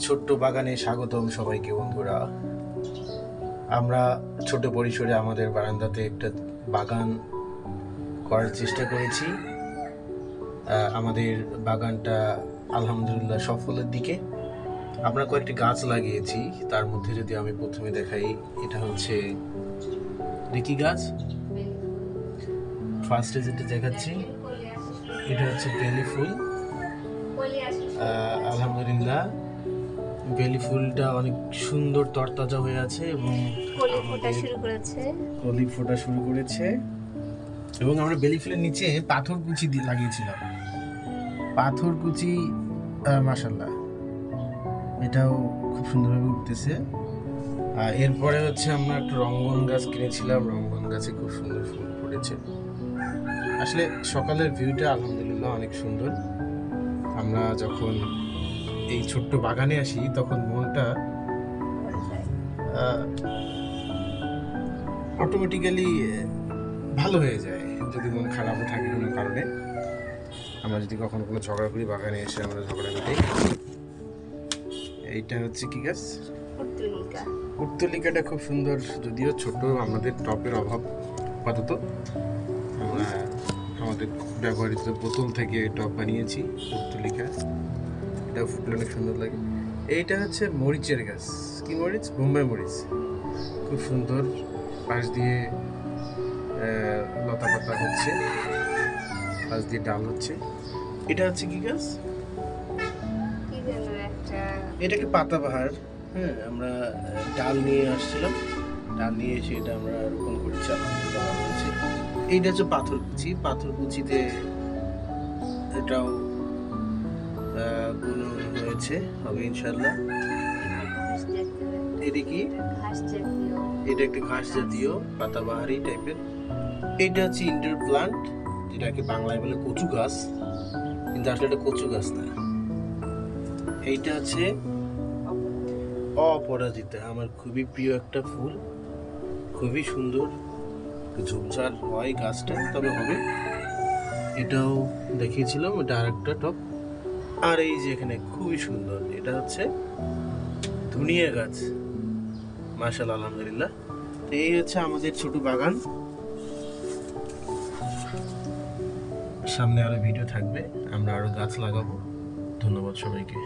ছোট্ট বাগানে স্বাগতম সবাইকে বন্ধুরা। আমরা ছোট পরিসরে আমাদের বারান্দাতে একটা বাগান করার চেষ্টা করেছি। আমাদের বাগানটা আলহামদুলিল্লাহ সফলের দিকে। আমরা কয়েকটি গাছ লাগিয়েছি, তার মধ্যে যদি আমি প্রথমে দেখাই, এটা হচ্ছে রিকি গাছ। ফার্স্টে যেটা দেখাচ্ছি এটা হচ্ছে বেলি ফুল। আলহামদুলিল্লাহ বেলি ফুলটা অনেক সুন্দর তরতাজা হয়ে আছে এবং কলি ফোটা শুরু করেছে। এবং আমরা বেলি ফুলের নিচে পাথর কুচি লাগিয়েছিলাম। পাথর কুচি মাশাআল্লাহ এটাও খুব সুন্দরভাবে উঠতেছে। এরপরে হচ্ছে আমরা একটা রঙ্গন গাছ কিনেছিলাম। রঙ্গন গাছে খুব সুন্দর ফুল ফুটেছে। আসলে সকালের ভিউটা আলহামদুলিল্লাহ অনেক সুন্দর। আমরা যখন এই ছোট্ট বাগানে আসি তখন মনটা অটোমেটিক্যালি ভালো হয়ে যায়। যদি মন খারাপও থাকে কোনো কারণে, আমরা যদি কখনো কোনো ঝগড়া করি, বাগানে এসে আমরা ঝগড়া মেটাই। এইটা হচ্ছে কি গাছ? পুর্তলিকাটা খুব সুন্দর, যদিও ছোট, আমাদের টপের অভাব আপাতত। আমরা আমাদের ব্যবহৃত বোতল থেকে টপ বানিয়েছি পুর্তলিকা। এটা ফুটলে অনেক সুন্দর লাগে। এইটা হচ্ছে মরিচের গাছ। কি মরিচ? বোম্বাই মরিচ। খুব সুন্দর, পাশ দিয়ে লতা পাতা হচ্ছে, পাশ দিয়ে ডাল হচ্ছে। এটা হচ্ছে কি গাছ? এটাকে পাতাবাহার। হ্যাঁ, আমরা ডাল নিয়ে আসছিলাম, ডাল নিয়ে এসে এটা আমরা রোপণ করেছি। এইটা হচ্ছে পাথরকুচি। পাথরকুচিতে এটাও গুণ হয়েছে, হবে ইনশাল্লাহ। এটা কি? এটা একটা ঘাস জাতীয় পাতাবাহারি টাইপের। এটা হচ্ছে ইনডোর প্লান্ট, যেটাকে বাংলায় বলে কচু গাছ, কিন্তু আসলে এটা কচু গাছ না। এইটা হচ্ছে অপরাজিতা, আমার খুবই প্রিয় একটা ফুল, খুবই সুন্দর, ঝোপঝাড় হয় গাছটা, তবে হবে। এটাও দেখিয়েছিলাম, এটা আরেকটা টপ। আর এই যে এখানে খুবই সুন্দর, এটা হচ্ছে ধনিয়া গাছ। মাশাআল্লাহ, আলহামদুলিল্লাহ। এই হচ্ছে আমাদের ছোট বাগান। সামনে আরো ভিডিও থাকবে, আমরা আরো গাছ লাগাবো। ধন্যবাদ সবাইকে।